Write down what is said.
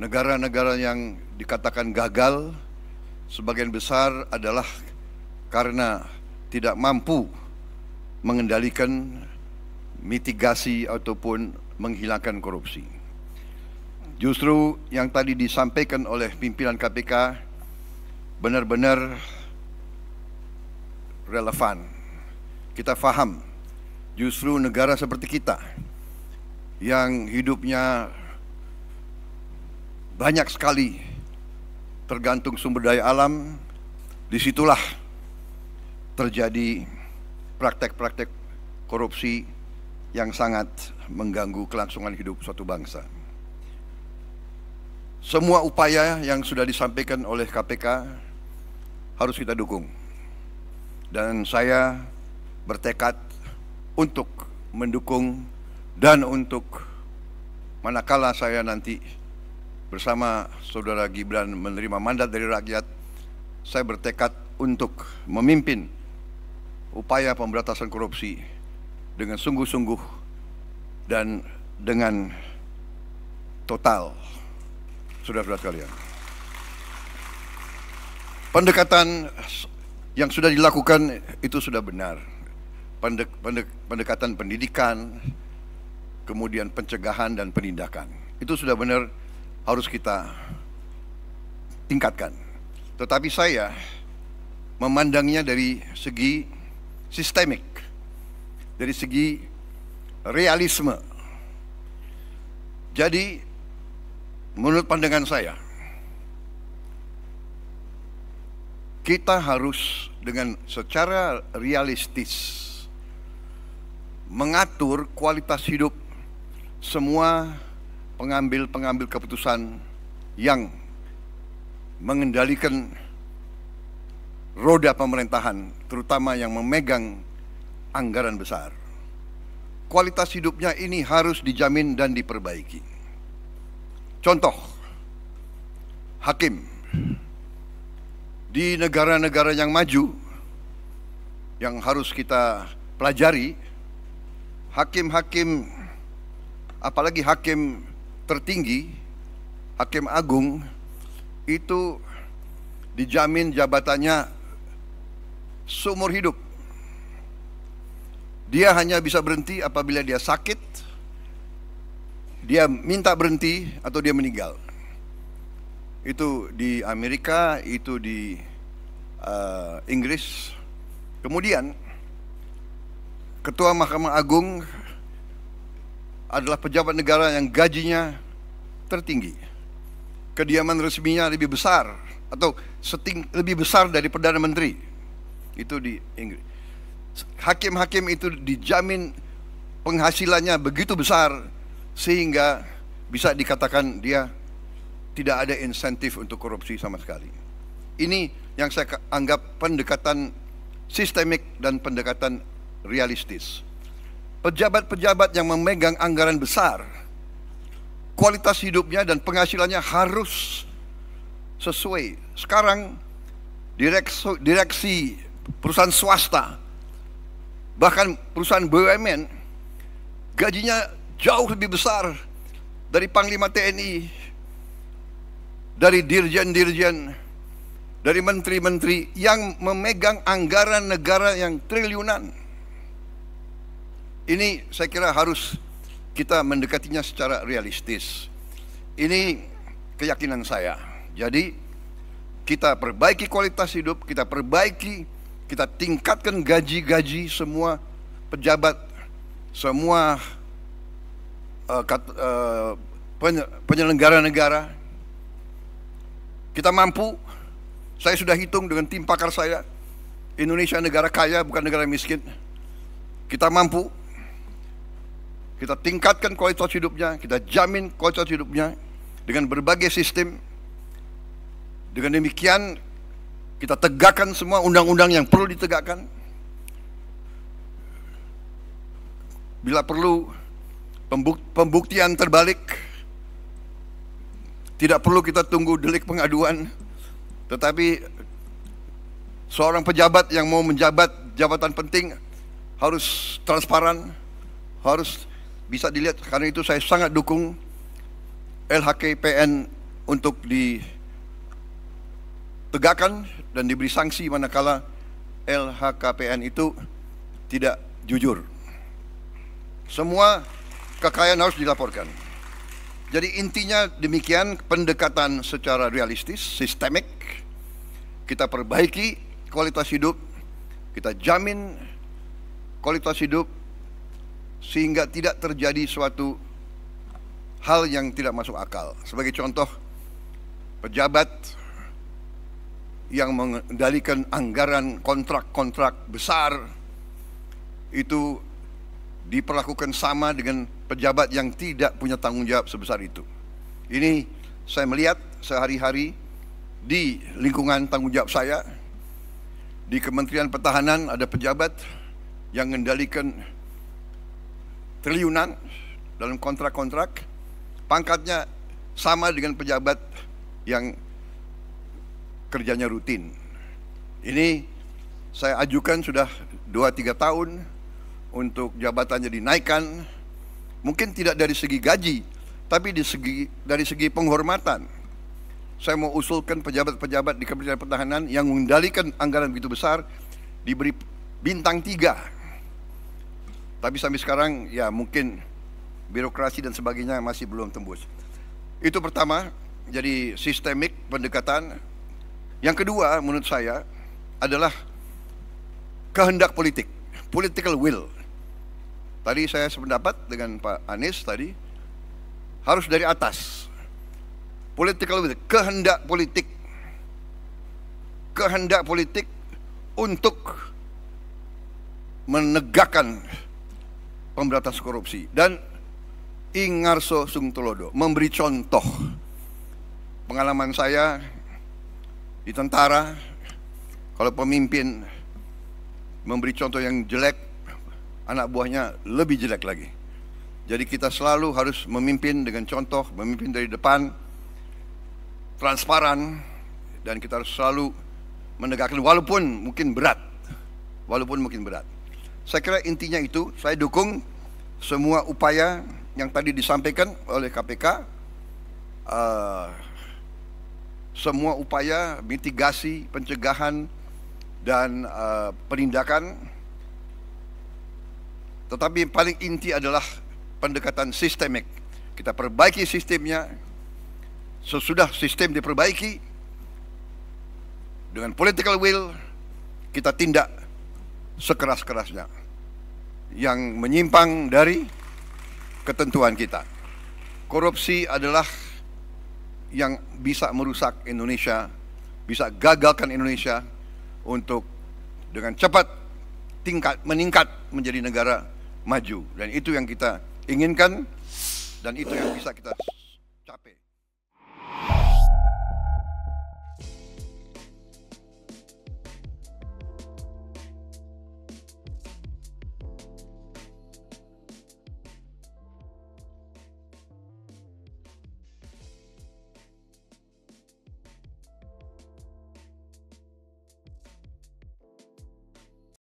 negara-negara yang dikatakan gagal, sebagian besar adalah karena tidak mampu mengendalikan mitigasi ataupun menghilangkan korupsi. Justru yang tadi disampaikan oleh pimpinan KPK benar-benar relevan. Kita faham, justru negara seperti kita yang hidupnya banyak sekali tergantung sumber daya alam, disitulah terjadi praktek-praktek korupsi yang sangat mengganggu kelangsungan hidup suatu bangsa. Semua upaya yang sudah disampaikan oleh KPK harus kita dukung. Dan saya bertekad untuk mendukung dan untuk manakala saya nanti bersama Saudara Gibran menerima mandat dari rakyat, saya bertekad untuk memimpin upaya pemberantasan korupsi dengan sungguh-sungguh dan dengan total. Saudara-saudara sekalian, pendekatan yang sudah dilakukan itu sudah benar. Pendekatan pendidikan, kemudian pencegahan dan penindakan, itu sudah benar, harus kita tingkatkan. Tetapi saya memandangnya dari segi sistemik, dari segi realisme. Jadi menurut pandangan saya, kita harus dengan secara realistis mengatur kualitas hidup semua pengambil keputusan yang mengendalikan roda pemerintahan, terutama yang memegang anggaran besar. Kualitas hidupnya ini harus dijamin dan diperbaiki. Contoh, hakim di negara-negara yang maju yang harus kita pelajari, hakim-hakim, apalagi hakim tertinggi, hakim agung, itu dijamin jabatannya seumur hidup. Dia hanya bisa berhenti apabila dia sakit, dia minta berhenti, atau dia meninggal. Itu di Amerika, itu di Inggris. Kemudian Ketua Mahkamah Agung adalah pejabat negara yang gajinya tertinggi. Kediaman resminya lebih besar atau lebih besar dari Perdana Menteri. Itu di Inggris. Hakim-hakim itu dijamin penghasilannya begitu besar sehingga bisa dikatakan dia tidak ada insentif untuk korupsi sama sekali. Ini yang saya anggap pendekatan sistemik dan pendekatan realistis. Pejabat-pejabat yang memegang anggaran besar, kualitas hidupnya dan penghasilannya harus sesuai. Sekarang direksi perusahaan swasta, bahkan perusahaan BUMN, gajinya jauh lebih besar dari Panglima TNI, dari dirjen-dirjen, dari menteri-menteri yang memegang anggaran negara yang triliunan. Ini saya kira harus kita mendekatinya secara realistis. Ini keyakinan saya. Jadi kita perbaiki kualitas hidup, kita tingkatkan gaji-gaji semua pejabat, semua penyelenggara negara. Kita mampu. Saya sudah hitung dengan tim pakar saya, Indonesia negara kaya, bukan negara miskin. Kita mampu. Kita tingkatkan kualitas hidupnya, kita jamin kualitas hidupnya dengan berbagai sistem. Dengan demikian kita tegakkan semua undang-undang yang perlu ditegakkan. Bila perlu pembuktian terbalik, tidak perlu kita tunggu delik pengaduan, tetapi seorang pejabat yang mau menjabat jabatan penting harus transparan, harus bisa dilihat. Karena itu saya sangat dukung LHKPN untuk ditegakkan dan diberi sanksi manakala LHKPN itu tidak jujur. Semua kekayaan harus dilaporkan. Jadi intinya demikian, pendekatan secara realistis, sistemik. Kita perbaiki kualitas hidup, kita jamin kualitas hidup sehingga tidak terjadi suatu hal yang tidak masuk akal. Sebagai contoh, pejabat yang mengendalikan anggaran kontrak-kontrak besar itu diperlakukan sama dengan pejabat yang tidak punya tanggung jawab sebesar itu. Ini saya melihat sehari-hari di lingkungan tanggung jawab saya. Di Kementerian Pertahanan ada pejabat yang mengendalikan triliunan dalam kontrak-kontrak, pangkatnya sama dengan pejabat yang kerjanya rutin. Ini saya ajukan sudah 2-3 tahun untuk jabatannya dinaikkan, mungkin tidak dari segi gaji, tapi dari segi penghormatan. Saya mau usulkan pejabat-pejabat di Kementerian Pertahanan yang mengendalikan anggaran begitu besar diberi bintang 3. Tapi sampai sekarang ya mungkin birokrasi dan sebagainya masih belum tembus. Itu pertama, jadi sistemik pendekatan. Yang kedua menurut saya adalah kehendak politik, political will. Tadi saya sependapat dengan Pak Anies tadi, harus dari atas. Political will, kehendak politik. Kehendak politik untuk menegakkan pemberantasan korupsi. Dan Ingarso Sungtulodo memberi contoh. Pengalaman saya di tentara, kalau pemimpin memberi contoh yang jelek, anak buahnya lebih jelek lagi. Jadi kita selalu harus memimpin dengan contoh, memimpin dari depan, transparan, dan kita harus selalu menegakkan walaupun mungkin berat. Saya kira intinya itu. Saya dukung semua upaya yang tadi disampaikan oleh KPK, semua upaya mitigasi, pencegahan, dan penindakan. Tetapi paling inti adalah pendekatan sistemik. Kita perbaiki sistemnya. Sesudah sistem diperbaiki dengan political will, kita tindak sekeras-kerasnya yang menyimpang dari ketentuan kita. Korupsi adalah yang bisa merusak Indonesia, bisa gagalkan Indonesia untuk dengan cepat meningkat menjadi negara maju. Dan itu yang kita inginkan, dan itu yang bisa kita